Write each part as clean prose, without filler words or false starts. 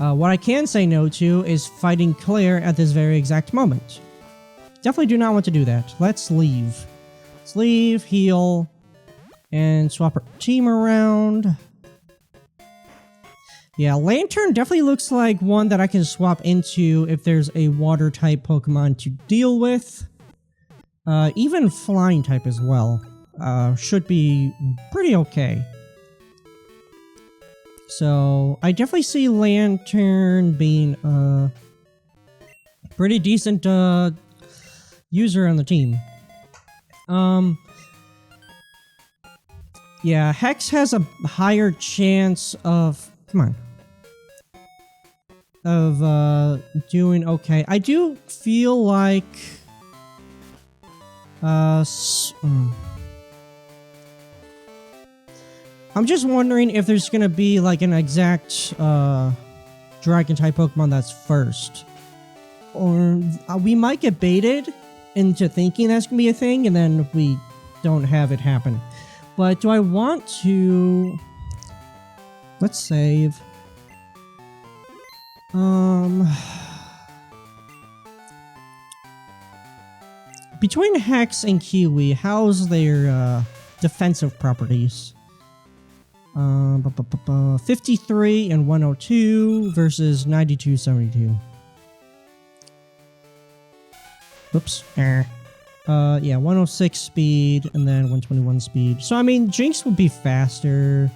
What I can say no to is fighting Clair at this very exact moment. Definitely do not want to do that. Let's leave. Let's leave, heal, and swap our team around. Yeah, Lantern definitely looks like one that I can swap into if there's a water type Pokemon to deal with. Even flying type as well. Should be pretty okay. So, I definitely see Lantern being a pretty decent user on the team. Yeah, Hex has a higher chance of... Come on. Of doing okay. I do feel like... I'm just wondering if there's gonna be like an exact dragon type Pokemon that's first. Or we might get baited into thinking that's gonna be a thing and then we don't have it happen. But do I want to... Let's save. Between Hex and Kiwi, how's their defensive properties? 53 and 102 versus 92-72. Whoops. Yeah, 106 speed and then 121 speed. So, I mean, Jinx would be faster.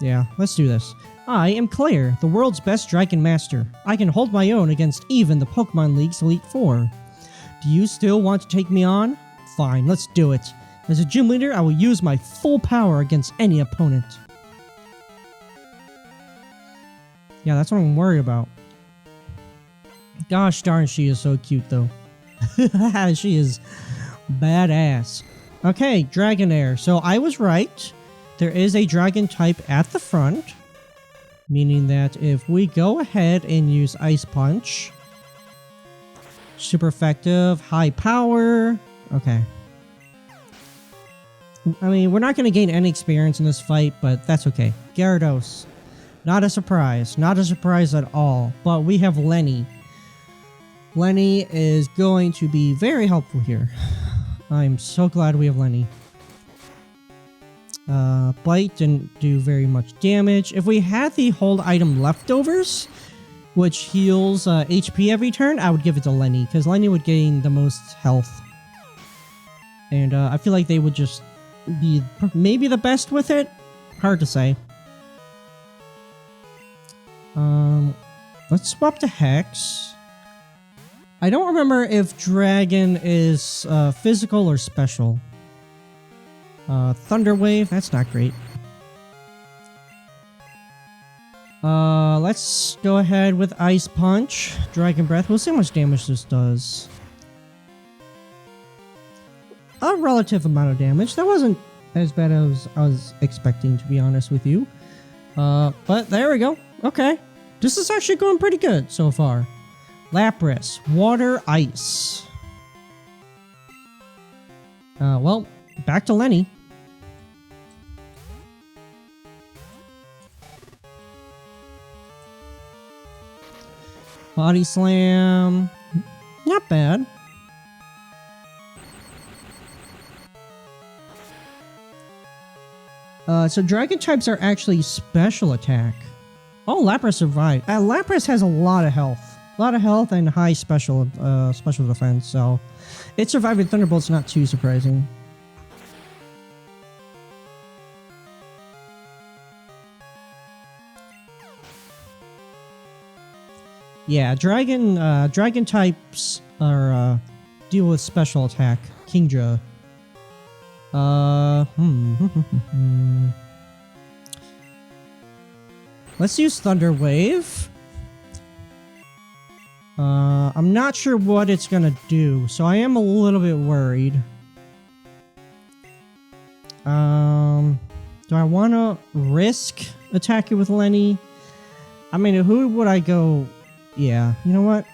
Yeah, let's do this. I am Clair, the world's best Dragon Master. I can hold my own against even the Pokemon League's Elite Four. Do you still want to take me on? Fine, let's do it. As a gym leader, I will use my full power against any opponent. Yeah, that's what I'm worried about. Gosh darn, she is so cute though. She is badass. Okay, Dragonair. So I was right. There is a dragon type at the front. Meaning that if we go ahead and use Ice Punch. Super effective, high power. Okay. I mean, we're not going to gain any experience in this fight, but that's okay. Gyarados. Not a surprise. Not a surprise at all. But we have Lenny. Lenny is going to be very helpful here. I'm so glad we have Lenny. Bite didn't do very much damage. If we had the hold item leftovers, which heals HP every turn, I would give it to Lenny, because Lenny would gain the most health. And I feel like they would just be maybe the best with it. Hard to say. Let's swap to Hex. I don't remember if Dragon is physical or special. Thunder Wave, that's not great. Let's go ahead with Ice Punch. Dragon Breath, we'll see how much damage this does. A relative amount of damage. That wasn't as bad as I was expecting, to be honest with you. But there we go. Okay. This is actually going pretty good so far. Lapras, Water, Ice. Well, back to Lenny. Body Slam. Not bad. So Dragon types are actually special attack. Oh, Lapras survived. Lapras has a lot of health. A lot of health and high special defense, so it surviving Thunderbolt's not too surprising. Yeah, dragon types are deal with special attack. Kingdra. Let's use Thunder Wave. I'm not sure what it's gonna do, so I am a little bit worried. Do I want to risk attacking with Lenny? I mean, who would I go? Yeah, you know what?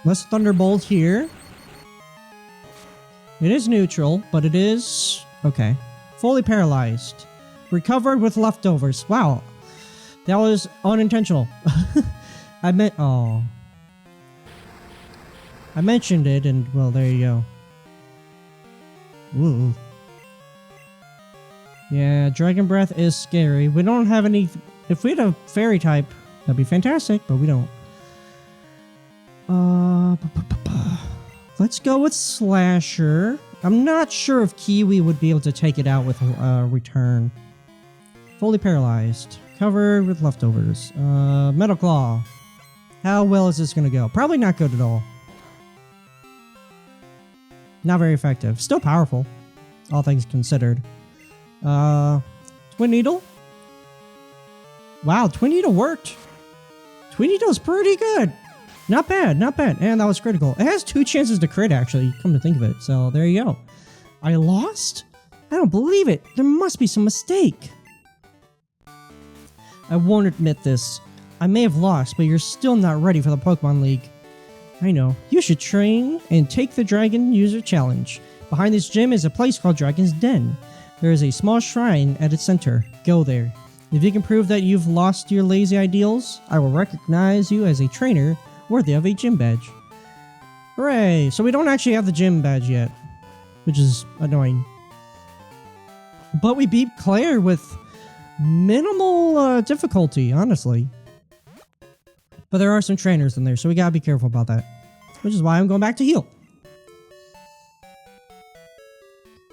Let's Thunderbolt here. It is neutral, but it is... okay. Fully paralyzed. Recovered with leftovers. Wow. That was unintentional. I mentioned it and, well, there you go. Ooh. Yeah, Dragon Breath is scary. We don't have any... If we had a fairy type, that'd be fantastic, but we don't. Let's go with Slasher. I'm not sure if Kiwi would be able to take it out with Return. Fully paralyzed. Covered with leftovers. Metal Claw. How well is this going to go? Probably not good at all. Not very effective. Still powerful, all things considered. Twin Needle? Wow, Twin Needle worked. Twin Needle's pretty good. Not bad, not bad. And that was critical. It has 2 chances to crit, actually, come to think of it. So there you go. I lost? I don't believe it. There must be some mistake. I won't admit this. I may have lost, but you're still not ready for the Pokemon League. I know. You should train and take the Dragon User Challenge. Behind this gym is a place called Dragon's Den. There is a small shrine at its center. Go there. If you can prove that you've lost your lazy ideals, I will recognize you as a trainer worthy of a gym badge. Hooray! So we don't actually have the gym badge yet, which is annoying. But we beat Clair with minimal difficulty, honestly. But there are some trainers in there, so we gotta be careful about that. Which is why I'm going back to heal.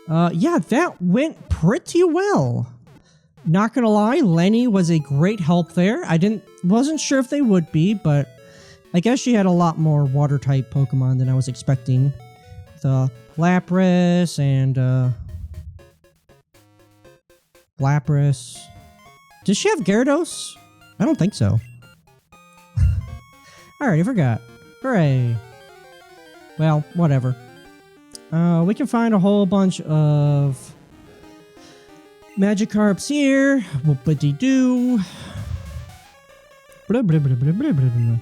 Yeah, that went pretty well. Not gonna lie, Lenny was a great help there. Wasn't sure if they would be, but I guess she had a lot more water type Pokemon than I was expecting. The Lapras and Lapras. Does she have Gyarados? I don't think so. I already forgot. Hooray. Well, whatever. We can find a whole bunch of Magikarps here. Whoopity-doo. Blah, blah, blah, blah, blah, blah, blah.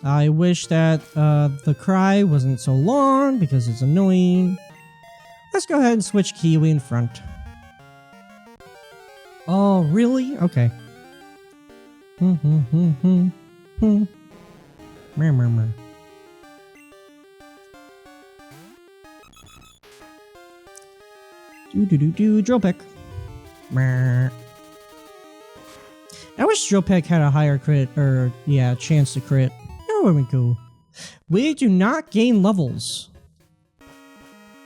I wish that the cry wasn't so long because it's annoying. Let's go ahead and switch Kiwi in front. Oh, really? Okay. Drill Peck. I wish Drill Peck had a higher crit, or yeah, chance to crit. That would be cool. We do not gain levels.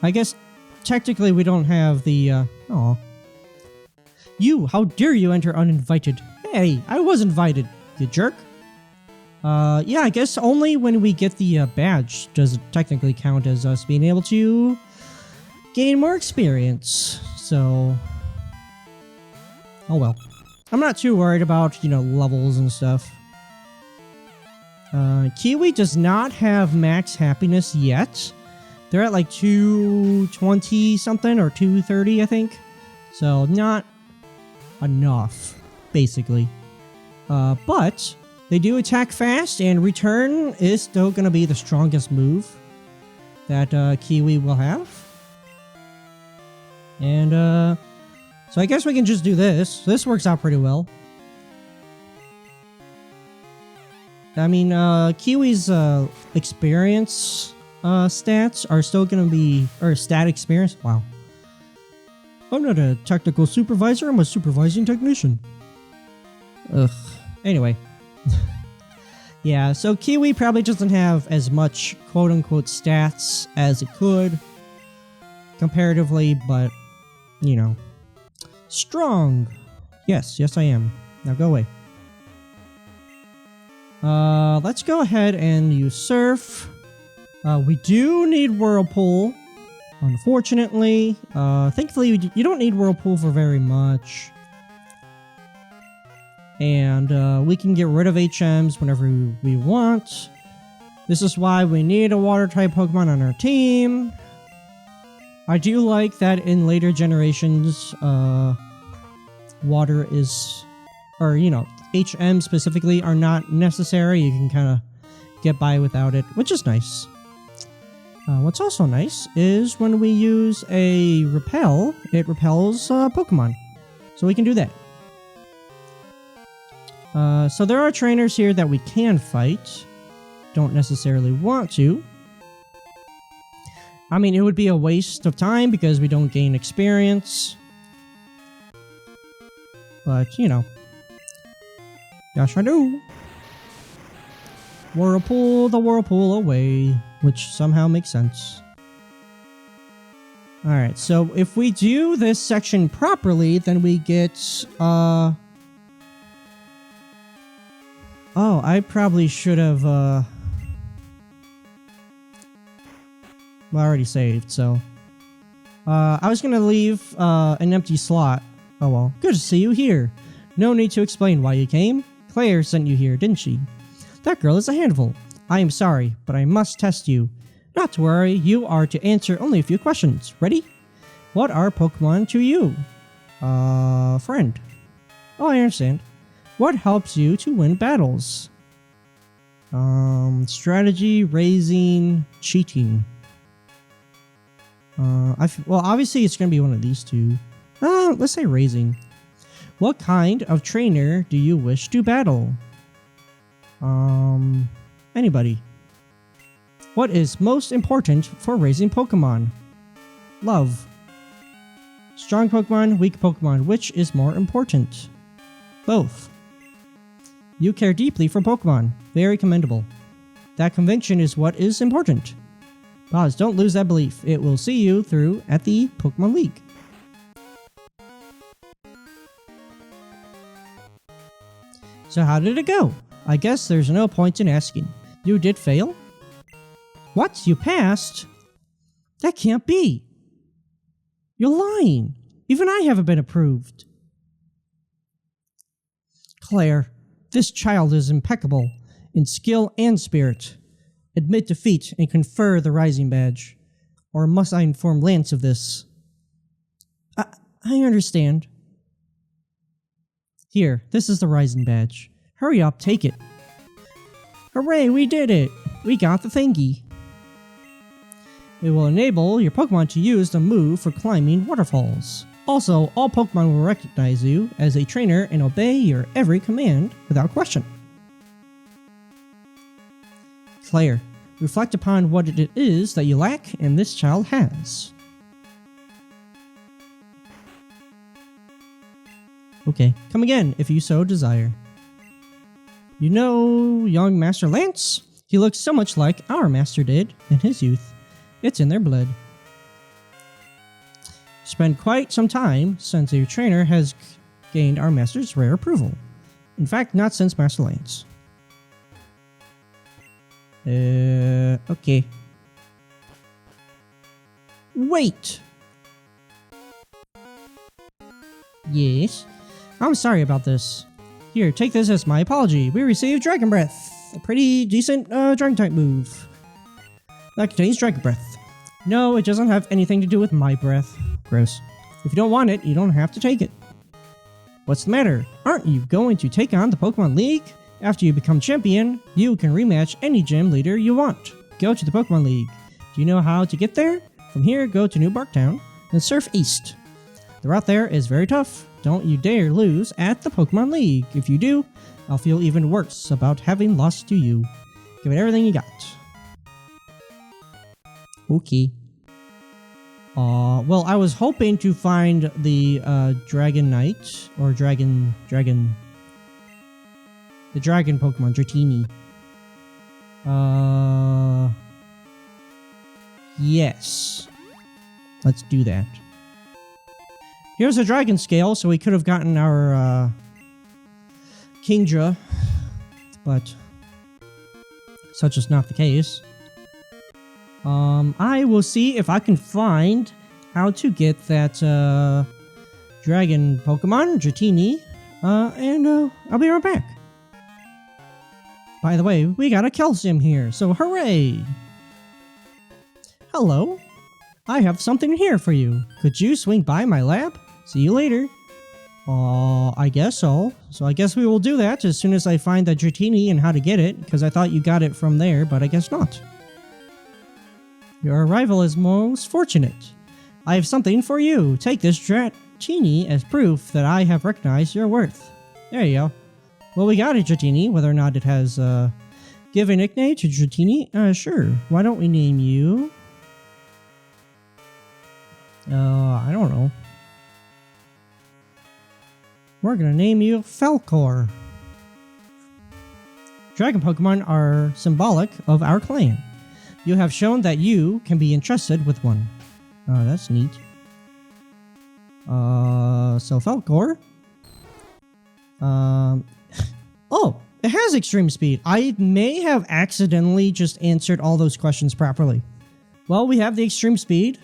I guess technically we don't have the aw. You, how dare you enter uninvited? Hey, I was invited, you jerk. Yeah, I guess only when we get the badge does it technically count as us being able to gain more experience. So, oh well. I'm not too worried about, you know, levels and stuff. Kiwi does not have max happiness yet. They're at like 220 something or 230, I think. So not enough, basically. But they do attack fast, and Return is still going to be the strongest move that Kiwi will have. And so I guess we can just do this. This works out pretty well. I mean, Kiwi's experience stats are still going to be, or stat experience. Wow. I'm not a technical supervisor, I'm a supervising technician. Ugh. Anyway. Yeah, so Kiwi probably doesn't have as much quote-unquote stats as it could comparatively, but, you know. Strong. Yes, I am. Now go away. Let's go ahead and use Surf. We do need Whirlpool. Unfortunately, thankfully you don't need Whirlpool for very much. And we can get rid of HMs whenever we want. This is why we need a water-type Pokemon on our team. I do like that in later generations, water is, or you know, HM specifically are not necessary. You can kind of get by without it, which is nice. What's also nice is when we use a repel, it repels Pokemon. So we can do that. So there are trainers here that we can fight. Don't necessarily want to. I mean, it would be a waste of time because we don't gain experience. But, you know. Yes, I do. Whirlpool the whirlpool away, which somehow makes sense. Alright, so if we do this section properly, then we get, Oh, I probably should have, Well, I already saved, so... I was gonna leave, an empty slot. Oh well. Good to see you here. No need to explain why you came. Claire sent you here, didn't she? That girl is a handful. I am sorry, but I must test you. Not to worry, you are to answer only a few questions. Ready? What are Pokemon to you? Friend. Oh, I understand. What helps you to win battles? Strategy, raising, cheating. Well, obviously it's going to be one of these two. Let's say raising. What kind of trainer do you wish to battle? Anybody. What is most important for raising Pokemon? Love. Strong Pokemon, weak Pokemon, which is more important? Both. You care deeply for Pokemon. Very commendable. That conviction is what is important. Pause, don't lose that belief. It will see you through at the Pokemon League. So how did it go? I guess there's no point in asking. You did fail? What? You passed? That can't be. You're lying. Even I haven't been approved. Claire, this child is impeccable in skill and spirit. Admit defeat and confer the Rising Badge. Or must I inform Lance of this? I understand. Here, this is the Rising Badge. Hurry up, take it. Hooray, we did it! We got the thingy. It will enable your Pokemon to use the move for climbing waterfalls. Also, all Pokemon will recognize you as a trainer and obey your every command without question. Claire, reflect upon what it is that you lack and this child has. Okay, come again if you so desire. You know young Master Lance? He looks so much like our master did in his youth. It's in their blood. Spent quite some time since your trainer has gained our master's rare approval. In fact, not since Master Lance. Okay. Wait! Yes? I'm sorry about this. Here, take this as my apology. We received Dragon Breath. A pretty decent Dragon type move. That contains Dragon Breath. No, it doesn't have anything to do with my breath. Gross. If you don't want it, you don't have to take it. What's the matter? Aren't you going to take on the Pokemon League? After you become champion, you can rematch any gym leader you want. Go to the Pokemon League. Do you know how to get there? From here, go to New Barktown and surf east. The route there is very tough. Don't you dare lose at the Pokemon League. If you do, I'll feel even worse about having lost to you. Give it everything you got. Okay. Well, I was hoping to find the Dragon Knight or the Dragon Pokemon, Dratini. Yes. Let's do that. Here's a Dragon Scale, so we could have gotten our Kingdra, but such is not the case. I will see if I can find how to get that Dragon Pokemon, Dratini, and I'll be right back. By the way, we got a Calcium here, so hooray! Hello? I have something here for you. Could you swing by my lab? See you later. I guess so. So I guess we will do that as soon as I find the Dratini and how to get it, because I thought you got it from there, but I guess not. Your arrival is most fortunate. I have something for you. Take this Dratini as proof that I have recognized your worth. There you go. Well, we got a Dratini, whether or not it has, give a nickname to Dratini? Sure. Why don't we name you? I don't know. We're gonna name you Falcor. Dragon Pokemon are symbolic of our clan. You have shown that you can be entrusted with one. Oh, that's neat. So Falcor. Oh, it has extreme speed. I may have accidentally just answered all those questions properly. Well, we have the extreme speed.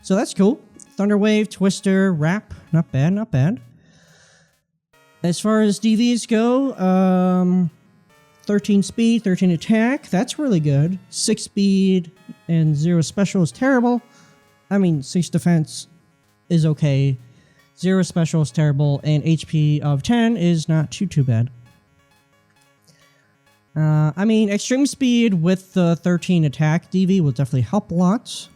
So that's cool. Thunder Wave, Twister, Wrap. Not bad, not bad. As far as DVs go, 13 speed, 13 attack. That's really good. 6 speed and 0 special is terrible. I mean, 6 defense is okay. 0 special is terrible. And HP of 10 is not too bad. I mean, extreme speed with the 13 attack DV will definitely help a lot.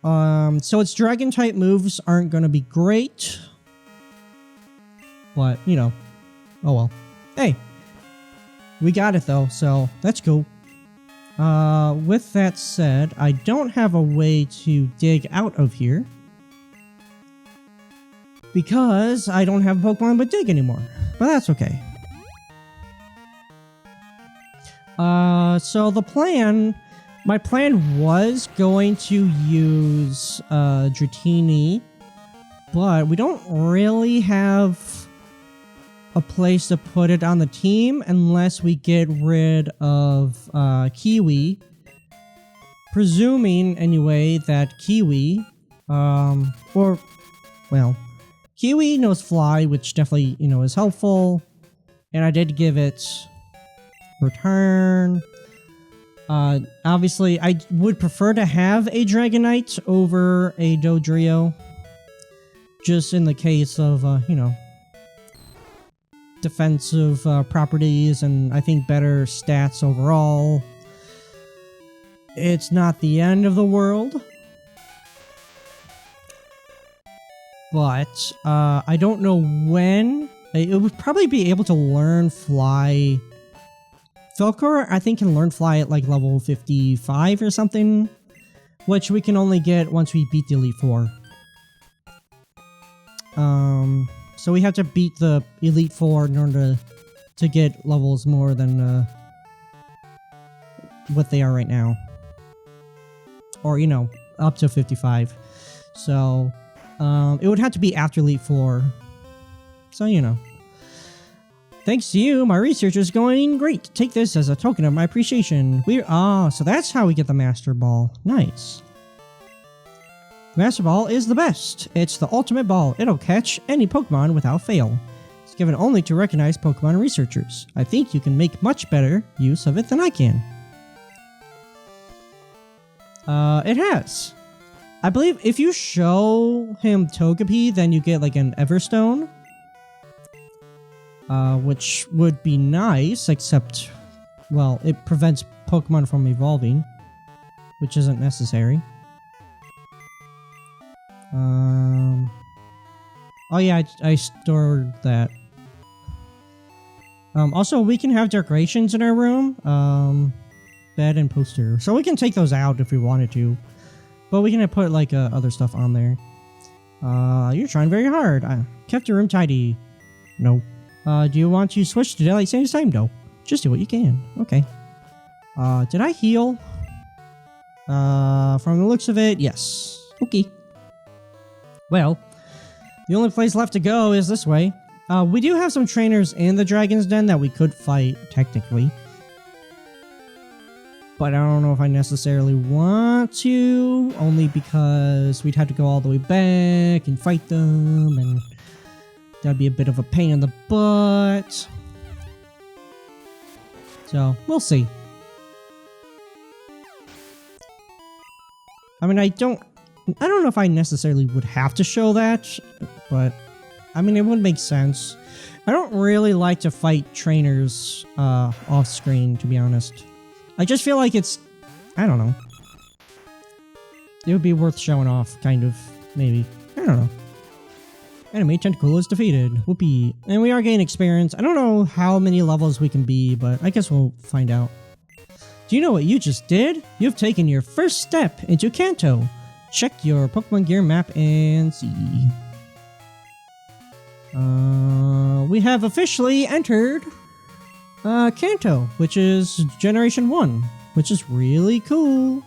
So its dragon type moves aren't going to be great. But, you know, oh well. Hey, we got it though, so that's cool. With that said, I don't have a way to dig out of here. Because I don't have Pokemon with dig anymore. But that's okay. So the plan... My plan was going to use Dratini, but we don't really have a place to put it on the team unless we get rid of Kiwi. Presuming, anyway, that Kiwi, Kiwi knows Fly, which definitely, you know, is helpful. And I did give it Return. Obviously, I would prefer to have a Dragonite over a Dodrio. Just in the case of, you know, defensive properties and I think better stats overall. It's not the end of the world. But, I don't know when. It would probably be able to learn Fly. Falcor, I think, can learn Fly at like level 55 or something, which we can only get once we beat the Elite Four. So we have to beat the Elite Four in order to get levels more than what they are right now. Or, you know, up to 55. So, it would have to be after Elite Four. So, you know. Thanks to you, my research is going great. Take this as a token of my appreciation. So that's how we get the Master Ball. Nice. Master Ball is the best. It's the ultimate ball. It'll catch any Pokemon without fail. It's given only to recognized Pokemon researchers. I think you can make much better use of it than I can. It has. I believe if you show him Togepi, then you get like an Everstone. Which would be nice, except, well, it prevents Pokemon from evolving, which isn't necessary. Oh yeah, I stored that. Also, we can have decorations in our room, bed and poster, so we can take those out if we wanted to, but we can put like other stuff on there. You're trying very hard. I kept your room tidy. No. Do you want to switch to daylight savings time? No. Just do what you can. Okay. Did I heal? From the looks of it, yes. Okay. Well, the only place left to go is this way. We do have some trainers in the Dragon's Den that we could fight, technically. But I don't know if I necessarily want to, only because we'd have to go all the way back and fight them, and that'd be a bit of a pain in the butt. So, we'll see. I mean, I don't know if I necessarily would have to show that, but I mean, it would make sense. I don't really like to fight trainers off screen, to be honest. I just feel like it's I don't know. It would be worth showing off, kind of. Maybe. I don't know. Enemy tentacle is defeated. Whoopee. And we are gaining experience. I don't know how many levels we can be, but I guess we'll find out. Do you know what you just did? You've taken your first step into Kanto. Check your Pokemon Gear map and see. We have officially entered Kanto, which is Generation 1, which is really cool.